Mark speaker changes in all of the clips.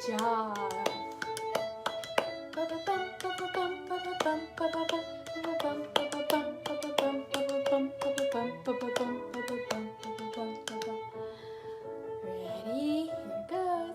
Speaker 1: job. Ready? Here goes.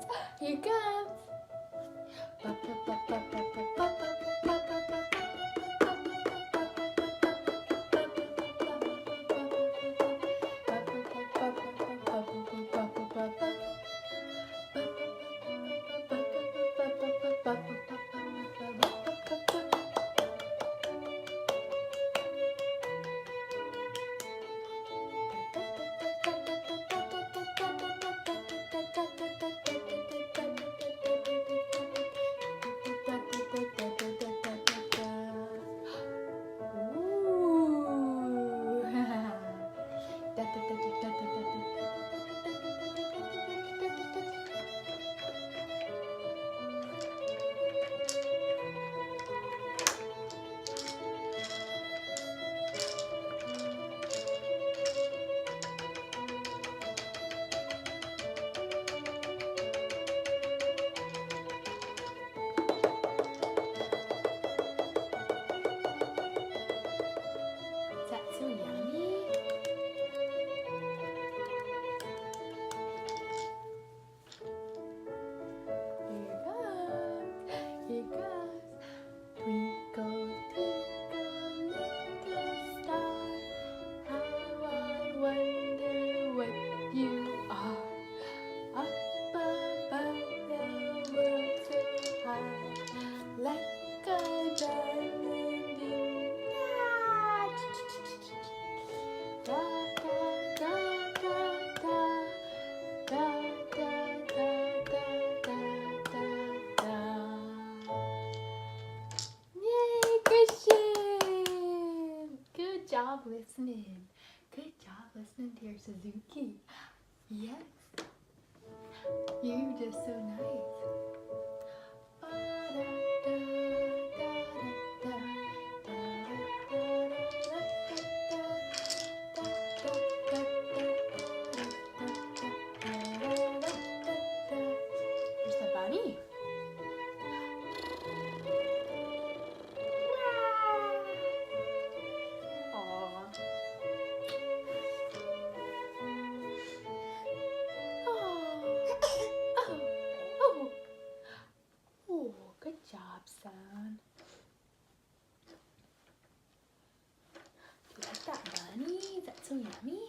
Speaker 1: Here goes. Listening. Good job listening to your Suzuki. Yes. You're just so nice. Where's the bunny? Good job, son. Do you like that bunny? Is that so yummy?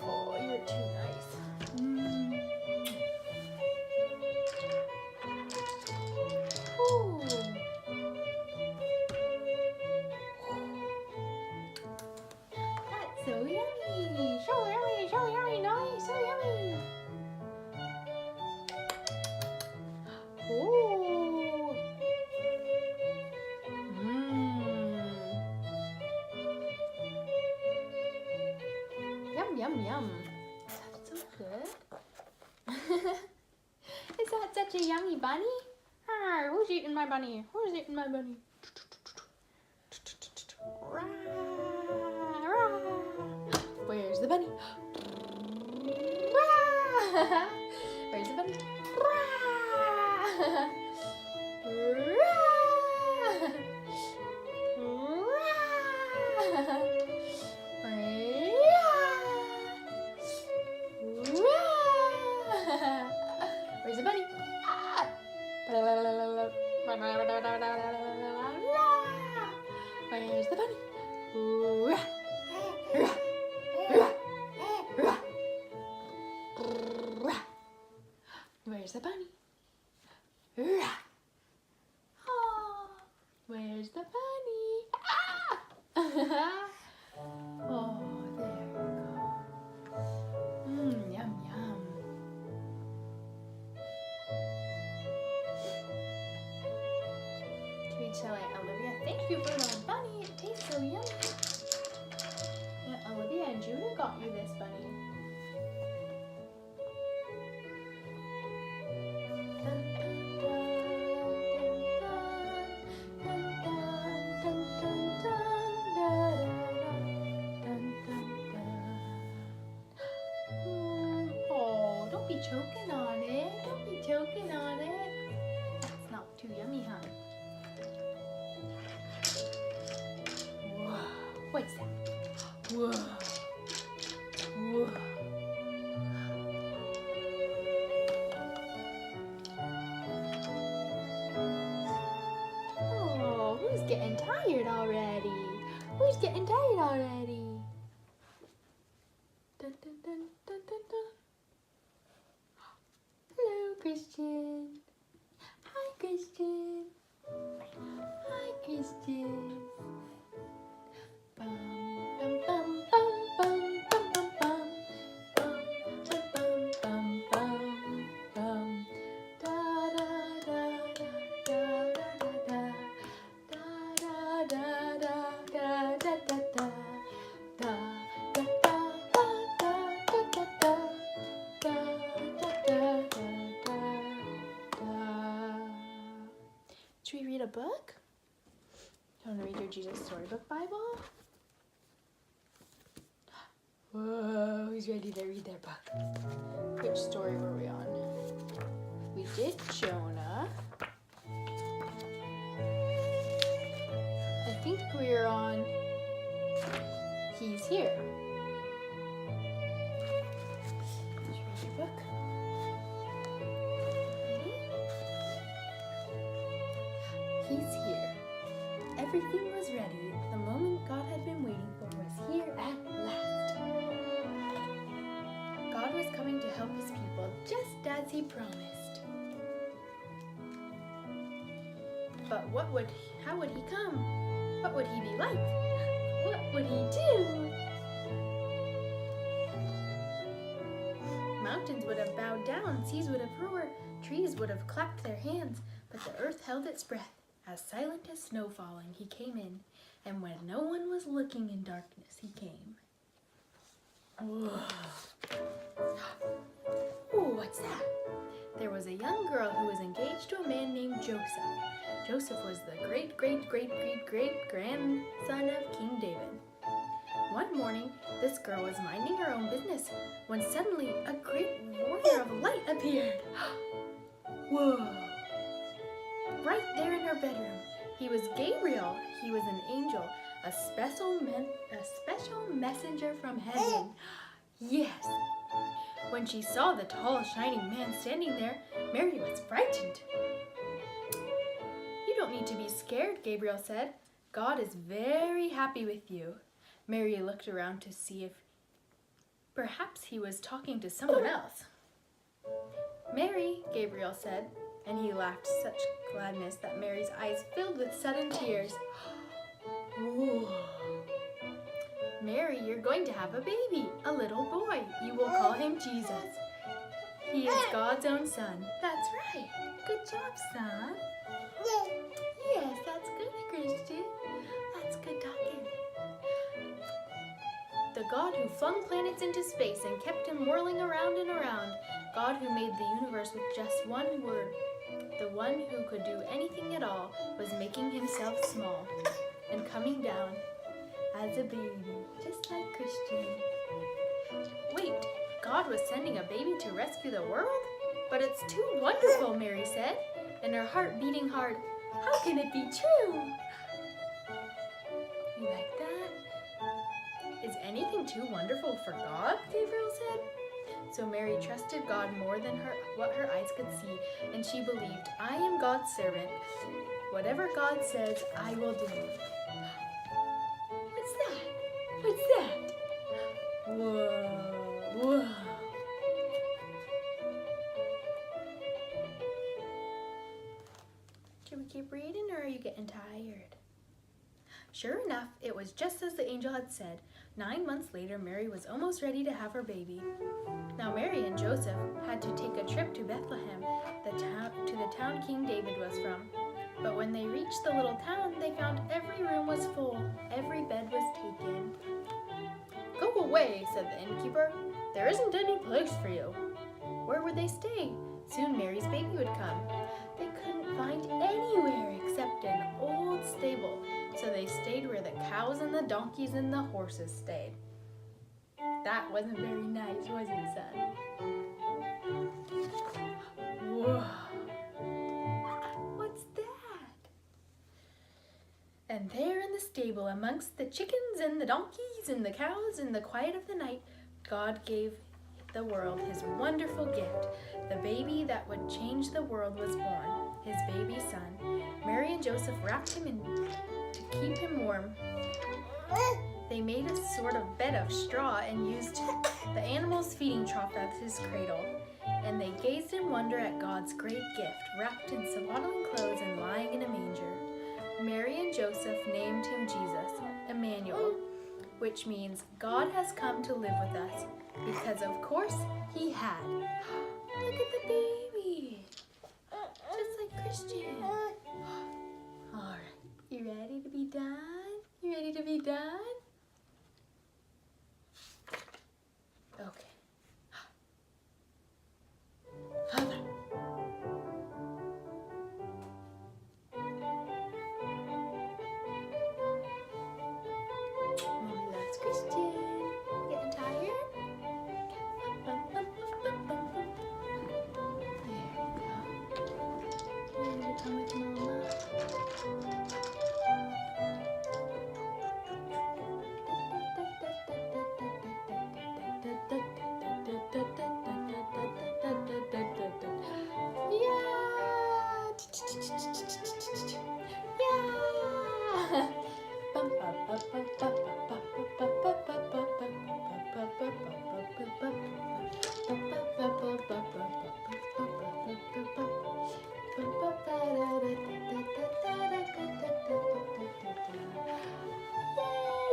Speaker 1: Oh, you're too nice. So yummy! So yummy! So yummy! Nice! So yummy! Oh! Yum yum yum! That's so good. Is that such a yummy bunny? Who's eating my bunny? Who's eating my bunny? Where's the bunny? Where's the bunny? Where's the bunny? Where's the bunny? Where's the bunny? Oh, where's the bunny? Oh, there we go. Yum, yum. Should we tell Aunt Olivia, thank you for the bunny, it tastes so yummy. Aunt Olivia and Judah got you this bunny. Dun, dun, dun, dun, dun, dun, dun. choking on it. Don't be choking on it. That's not too yummy, huh? Whoa. What's that? Whoa. Whoa. Oh, who's getting tired already? Who's getting tired already? Dun, dun, dun, dun, dun, dun. Hello, Christian. Hi, Christian. Hi, Christian. Bum, bum, bum, bum, bum, bum, bum, bum, bum, bum, bum, bum. Da da da da da da da da da da da da da da. Should we read a book? You want to read your Jesus Storybook Bible? Whoa, who's ready to read their book? Which story were we on? We did Jonah. I think we're on He's Here. Did you read your book? Ready? He's here. Everything was ready. The moment God had been waiting for was here at last. God was coming to help his people just as he promised. But how would he come? What would he be like? What would he do? Mountains would have bowed down, seas would have roared, trees would have clapped their hands, but the earth held its breath. As silent as snow falling, he came in, and when no one was looking in darkness, he came. Ooh, what's that? There was a young girl who was engaged to a man named Joseph. Joseph was the great-great-great-great-great-grandson of King David. One morning, this girl was minding her own business when suddenly a great warrior of light appeared. Whoa! Right there in her bedroom, he was Gabriel. He was an angel, a special messenger from heaven. Yes! When she saw the tall, shining man standing there, Mary was frightened. You don't need to be scared, Gabriel said. God is very happy with you. Mary looked around to see if perhaps he was talking to someone else. Mary, Gabriel said, and he laughed such gladness that Mary's eyes filled with sudden tears. Ooh. Mary, you're going to have a baby, a little boy. You will call him Jesus. He is God's own son. That's right. Good job, son. Yes, that's good, Christian. That's good talking. The God who flung planets into space and kept them whirling around and around. God who made the universe with just one word. The one who could do anything at all was making himself small and coming down as a baby, just like Christian. Wait, God was sending a baby to rescue the world? But it's too wonderful, Mary said, and her heart beating hard. How can it be true? You like that? Is anything too wonderful for God? Gabriel said. So Mary trusted God more than what her eyes could see, and she believed, I am God's servant. Whatever God says, I will do. What's that? What's that? Whoa, whoa. Should we keep reading, or are you getting tired? Sure enough, it was just as the angel had said. 9 months later, Mary was almost ready to have her baby. Now Mary and Joseph had to take a trip to Bethlehem, to the town King David was from. But when they reached the little town, they found every room was full, every bed was taken. Go away, said the innkeeper. There isn't any place for you. Where would they stay? Soon Mary's baby would come. They couldn't find anywhere except an old stable, so they stayed where the cows and the donkeys and the horses stayed. That wasn't very nice, was it, son? stable, amongst the chickens and the donkeys and the cows in the quiet of the night, God gave the world his wonderful gift. The baby that would change the world was born, his baby son. Mary and Joseph wrapped him in to keep him warm. They made a sort of bed of straw and used the animal's feeding trough as his cradle. And they gazed in wonder at God's great gift, wrapped in swaddling clothes and lying in a manger. Mary and Joseph named him Jesus, Emmanuel, which means God has come to live with us, because of course he had. Look at the baby, just like Christian. All right, you ready to be done? You ready to be done? Okay. Father. Mommy loves Christian. Getting tired? There we go. You ready to come with Mama?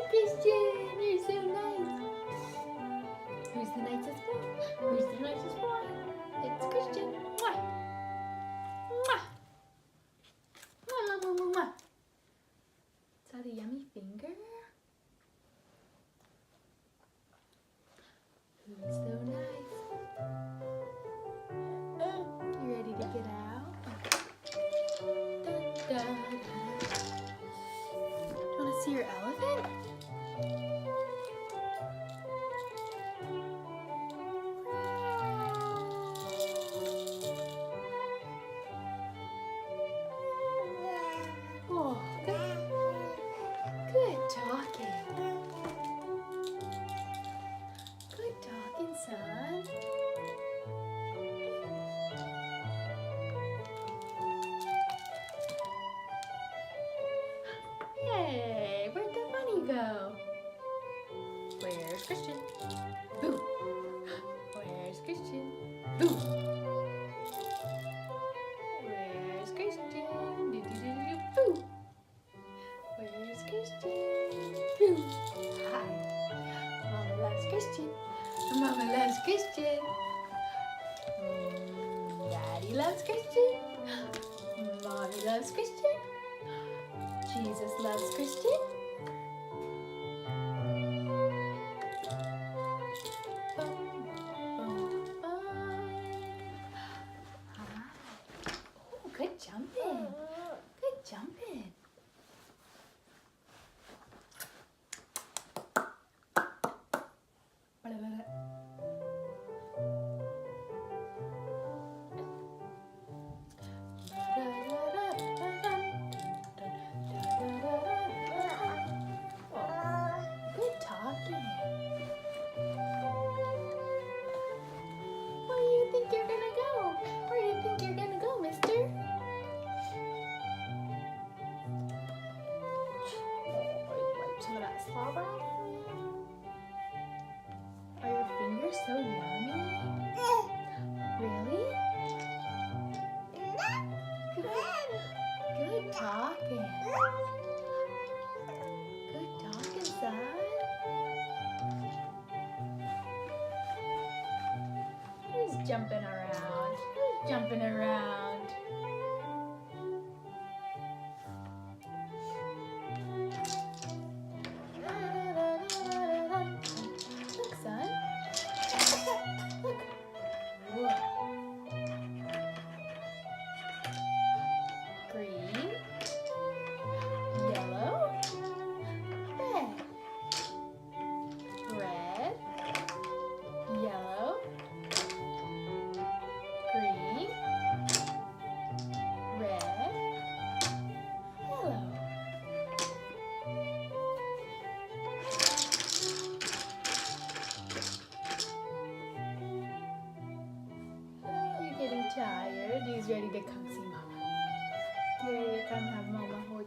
Speaker 1: Christian, you're so nice. Who's the nicest boy? Who's the nicest boy? It's Christian. Mwah. Mwah. Mwah, mwah, mwah, mwah. Is that a yummy finger? Who's so nice? You ready to get out? Da, da, da. Do you want to see your elephant? Oh, good talking. Good talking, son. Hey, where'd the bunny go? Where's Christian? Boo! Where's Christian? Boo! Where's Christian? Do-do-do-do-do. Boo! Where's Christian? Boo! Hi. Mama loves Christian. Mama loves Christian. Daddy loves Christian. Mommy loves Christian. Jesus loves Christian. Bum, bum, bum. Hi. Oh, good jumping. Good jumping. Good talking. Where do you think you're gonna go? Where do you think you're gonna go, mister? Wipe some of that slobber off for you. Are your fingers so yummy? Really? Good talking. Good talking, son. Who's jumping around? Who's jumping around? Look, son. Look. Whoa. Green, yellow, red. Red, yellow, green, tired. He's ready to come see Mama. You ready to come have Mama hold